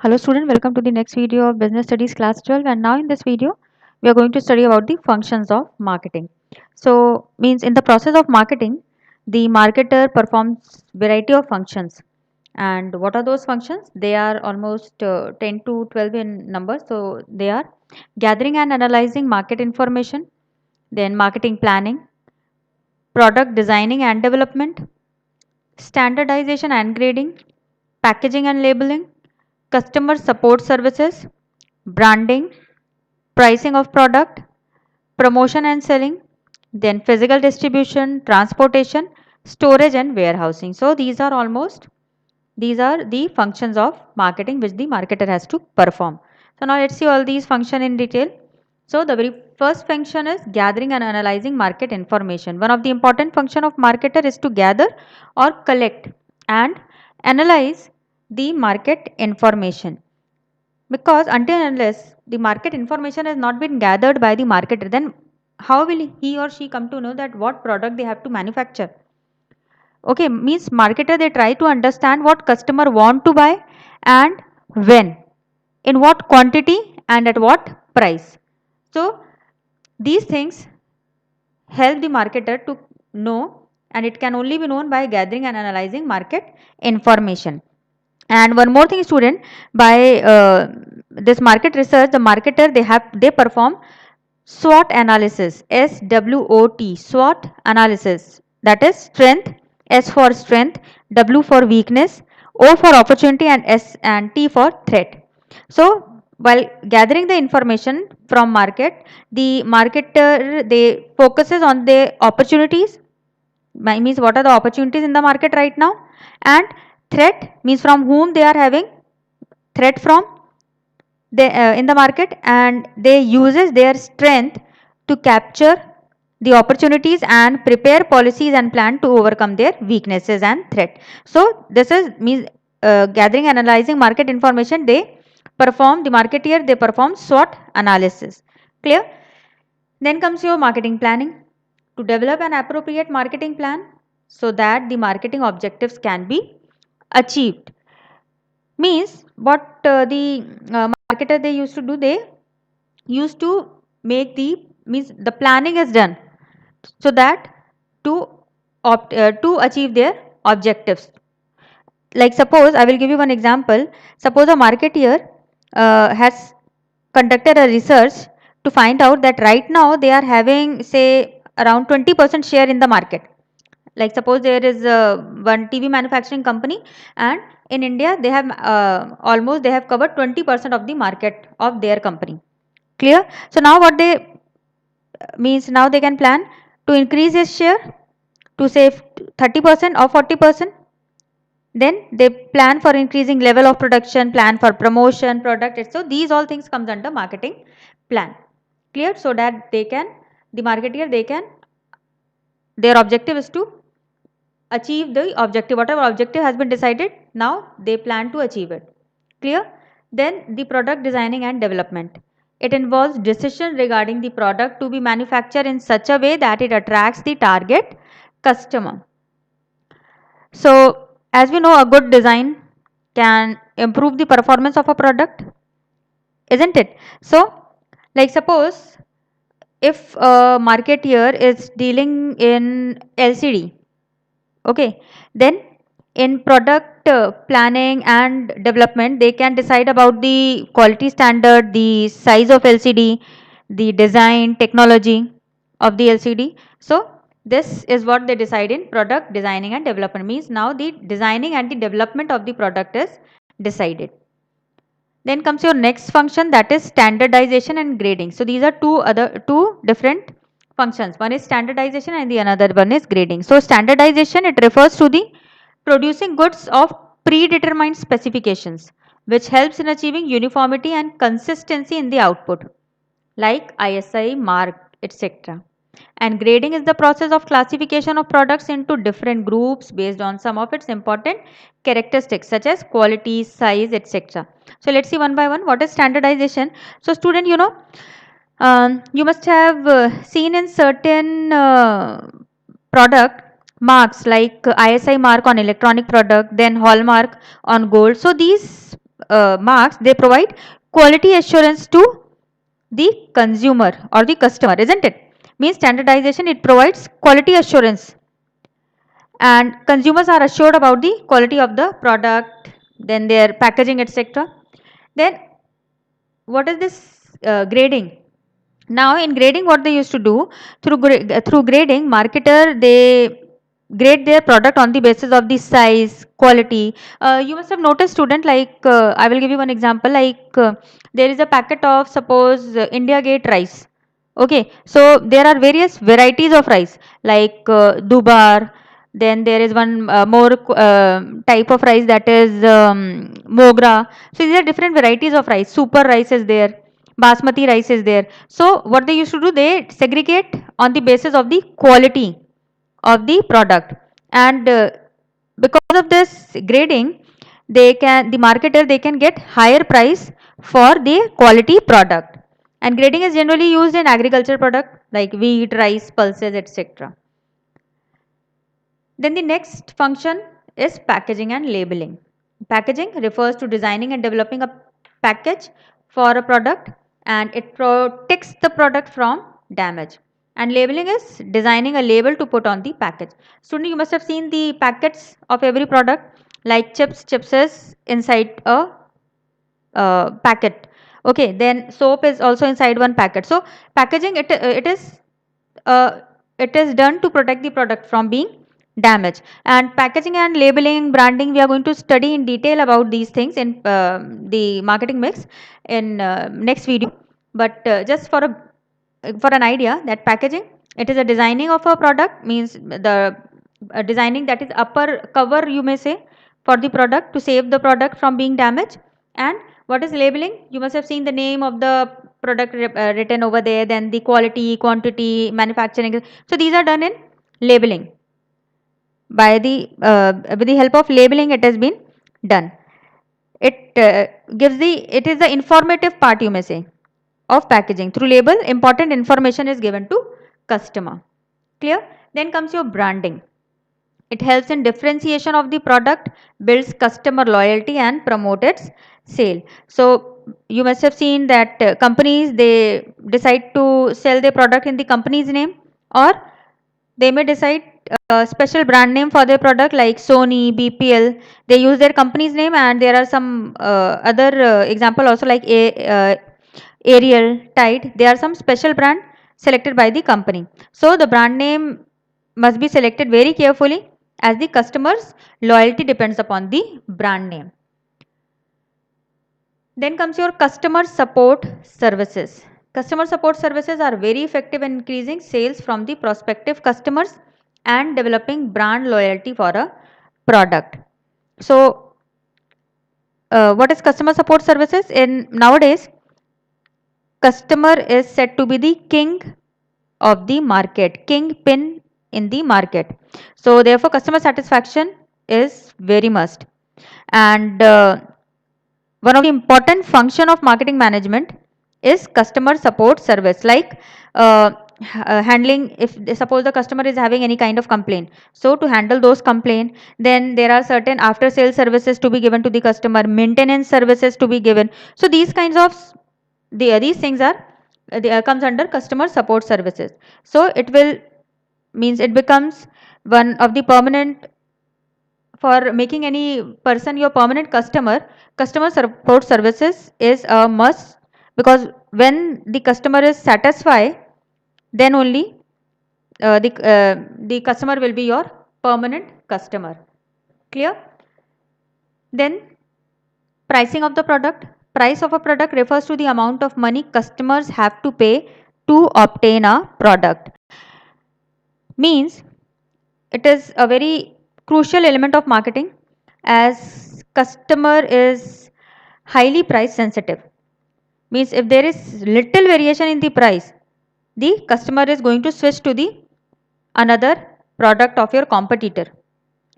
Hello student, welcome to the next video of Business Studies class 12, and now in this video we are going to study about the functions of marketing. So means in the process of marketing, the marketer performs variety of functions, and what are those functions? They are almost 10 to 12 in number. So they are gathering and analyzing market information, then marketing planning, product designing and development, standardization and grading, packaging and labeling, customer support services, branding, pricing of product, promotion and selling, then physical distribution, transportation, storage and warehousing. So these are the functions of marketing which the marketer has to perform. So now let's see all these function in detail. So the very first function is gathering and analyzing market information. One of the important function of marketer is to gather or collect and analyze the market information, because until and unless the market information has not been gathered by the marketer, then how will he or she come to know that what product they have to manufacture? Okay, means marketer, they try to understand what customer want to buy and when, in what quantity and at what price. So these things help the marketer to know, and it can only be known by gathering and analyzing market information. And one more thing student, by this market research, the marketer, they perform SWOT analysis, SWOT, SWOT analysis, that is strength, S for strength, W for weakness, O for opportunity, and S and T for threat. So while gathering the information from market, the marketer, they focuses on the opportunities, means what are the opportunities in the market right now, and threat means from whom they are having threat from in the market, and they uses their strength to capture the opportunities and prepare policies and plan to overcome their weaknesses and threat. So this is means gathering and analyzing market information, they perform, the marketeer, they perform SWOT analysis. Clear? Then comes your marketing planning, to develop an appropriate marketing plan so that the marketing objectives can be achieved. Means what the marketer, they used to do, they used to make the, means the planning is done so that to to achieve their objectives. Like suppose I will give you one example. Suppose a marketeer has conducted a research to find out that right now they are having say around 20% share in the market. Like suppose there is one TV manufacturing company, and in India they have almost they have covered 20% of the market of their company. Clear? So now what they means, now they can plan to increase his share to say 30% or 40%. Then they plan for increasing level of production, plan for promotion, product. So these all things comes under marketing plan. Clear? So that they can, the marketeer, they can, their objective is to achieve the objective, whatever objective has been decided, now they plan to achieve it. Clear? Then the product designing and development. It involves decision regarding the product to be manufactured in such a way that it attracts the target customer. So as we know, a good design can improve the performance of a product, isn't it? So like suppose if a marketeer is dealing in LCD, okay, then in product planning and development, they can decide about the quality standard, the size of LCD, the design technology of the LCD. So this is what they decide in product designing and development. Means now the designing and the development of the product is decided. Then comes your next function, that is standardization and grading. So these are two different functions. One is standardization and the another one is grading. So standardization, it refers to the producing goods of predetermined specifications, which helps in achieving uniformity and consistency in the output, like ISI mark, etc. And grading is the process of classification of products into different groups based on some of its important characteristics such as quality, size, etc. So let's see one by one what is standardization. So student, you know, you must have seen in certain product marks like ISI mark on electronic product, then hallmark on gold. So these marks, they provide quality assurance to the consumer or the customer, isn't it? Means standardization, it provides quality assurance, and consumers are assured about the quality of the product, then their packaging, etc. Then what is this grading? Now in grading, what they used to do, through grading, marketer, they grade their product on the basis of the size, quality. You must have noticed, student, like I will give you one example, like there is a packet of, suppose, India Gate rice. Okay, so there are various varieties of rice, like Dubar. Then there is one more type of rice, that is Mogra. So these are different varieties of rice. Super rice is there, Basmati rice is there. So what they used to do, they segregate on the basis of the quality of the product, and because of this grading, the marketer, they can get higher price for the quality product. And grading is generally used in agriculture product like wheat, rice, pulses, etc. Then the next function is packaging and labeling. Packaging refers to designing and developing a package for a product, and it protects the product from damage. And labeling is designing a label to put on the package. Student, you must have seen the packets of every product, like chips is inside a packet. Okay, then soap is also inside one packet. So packaging, uh, it is done to protect the product from being damaged. And packaging and labeling, branding, we are going to study in detail about these things in the marketing mix in next video. But just for an idea, that packaging, it is a designing of a product, means the designing, that is upper cover, you may say, for the product to save the product from being damaged. And what is labeling? You must have seen the name of the product written over there, then the quality, quantity, manufacturing. So these are done in labeling. By the with the help of labeling, it has been done. It it is the informative part, you may say, of packaging. Through label, important information is given to customer. Clear? Then comes your branding. It helps in differentiation of the product, builds customer loyalty, and promotes its sale. So you must have seen that companies, they decide to sell their product in the company's name, or they may decide a special brand name for their product, like Sony, BPL. They use their company's name, and there are some other example also, like Ariel, Tide. They are some special brand selected by the company. So the brand name must be selected very carefully, as the customer's loyalty depends upon the brand name. Then comes your customer support services. Customer support services are very effective in increasing sales from the prospective customers and developing brand loyalty for a product. So what is customer support services? In nowadays, customer is said to be the king of the market, kingpin in the market. So therefore, customer satisfaction is very must. And one of the important function of marketing management is customer support service, like handling, if suppose the customer is having any kind of complaint, so to handle those complaint, then there are certain after sales services to be given to the customer, maintenance services to be given. So these kinds of these things are comes under customer support services. So it will means it becomes one of the permanent, for making any person your permanent customer. Customer support services is a must, because when the customer is satisfied, then only the customer will be your permanent customer. Clear? Then pricing of the product. Price of a product refers to the amount of money customers have to pay to obtain a product. Means it is a very crucial element of marketing, as customer is highly price sensitive. Means if there is little variation in the price, the customer is going to switch to the another product of your competitor.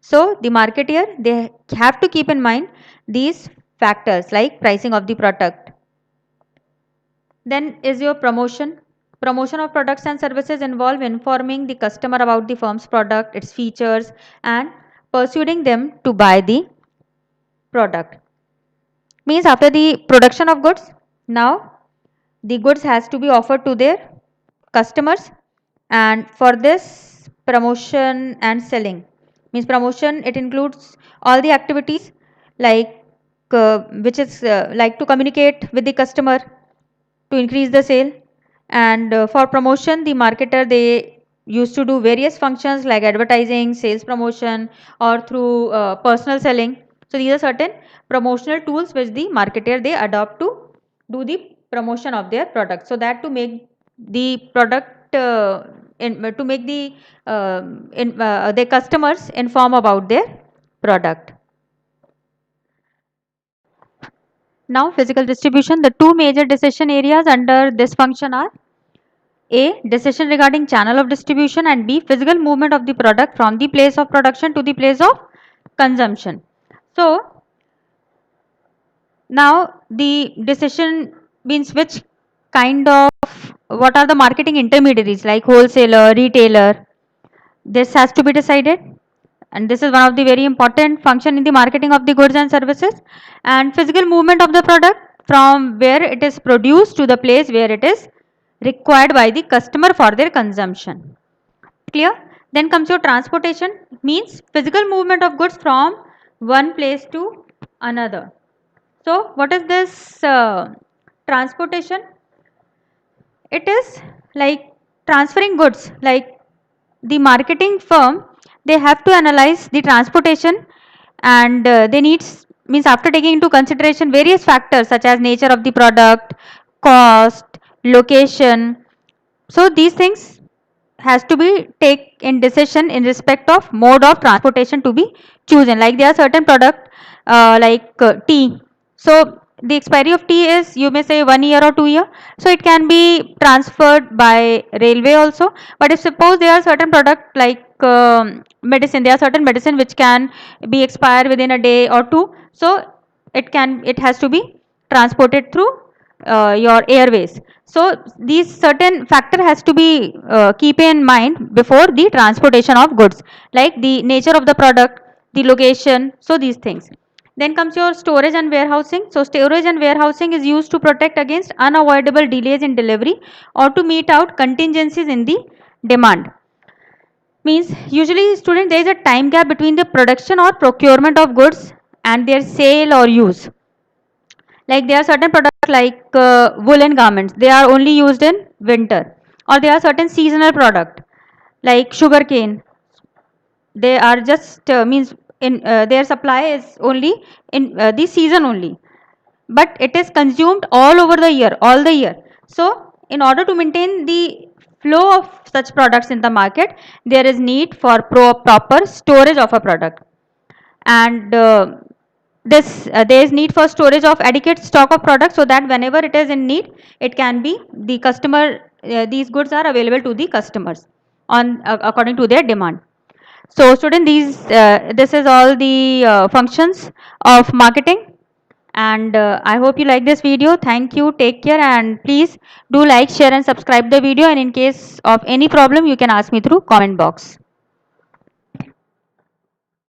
So the marketer, they have to keep in mind these factors, like pricing of the product. Then is your promotion. Promotion of products and services involve informing the customer about the firm's product, its features, and persuading them to buy the product. Means after the production of goods, now the goods has to be offered to their customers, and for this promotion and selling. Means promotion, it includes all the activities like which is like to communicate with the customer to increase the sale, and for promotion the marketer, they used to do various functions like advertising, sales promotion, or through personal selling. So these are certain promotional tools which the marketer they adopt to do the promotion of their product, so that to make the product to make the their customers inform about their product. Now physical distribution, the two major decision areas under this function are A. Decision regarding channel of distribution, and B. Physical movement of the product from the place of production to the place of consumption. So now the decision means which kind of, what are the marketing intermediaries like wholesaler, retailer, this has to be decided, and this is one of the very important function in the marketing of the goods and services. And physical movement of the product from where it is produced to the place where it is required by the customer for their consumption. Clear? Then comes your transportation, means physical movement of goods from one place to another. So what is this transportation? It is like transferring goods, like the marketing firm, they have to analyze the transportation, and they needs, means after taking into consideration various factors such as nature of the product, cost, location. So these things has to be take in decision in respect of mode of transportation to be chosen. Like there are certain product like tea. So the expiry of tea is, you may say, 1 year or 2 year. So it can be transferred by railway also. But if suppose there are certain product like medicine, there are certain medicine which can be expired within a day or two. So it has to be transported through your airways. So these certain factor has to be keep in mind before the transportation of goods, like the nature of the product, the location, so these things. Then comes your storage and warehousing. So storage and warehousing is used to protect against unavoidable delays in delivery or to meet out contingencies in the demand. Means usually student, there is a time gap between the production or procurement of goods and their sale or use. Like there are certain products like woolen garments, they are only used in winter, or there are certain seasonal product like sugarcane, they are just means in their supply is only in the season only, but it is consumed all over the year, all the year. So in order to maintain the flow of such products in the market, there is need for proper storage of a product, and this there is need for storage of adequate stock of products, so that whenever it is in need, it can be the customer, these goods are available to the customers on according to their demand. So student, these this is all the functions of marketing, and I hope you like this video. Thank you, take care, and please do like, share and subscribe the video, and in case of any problem you can ask me through comment box.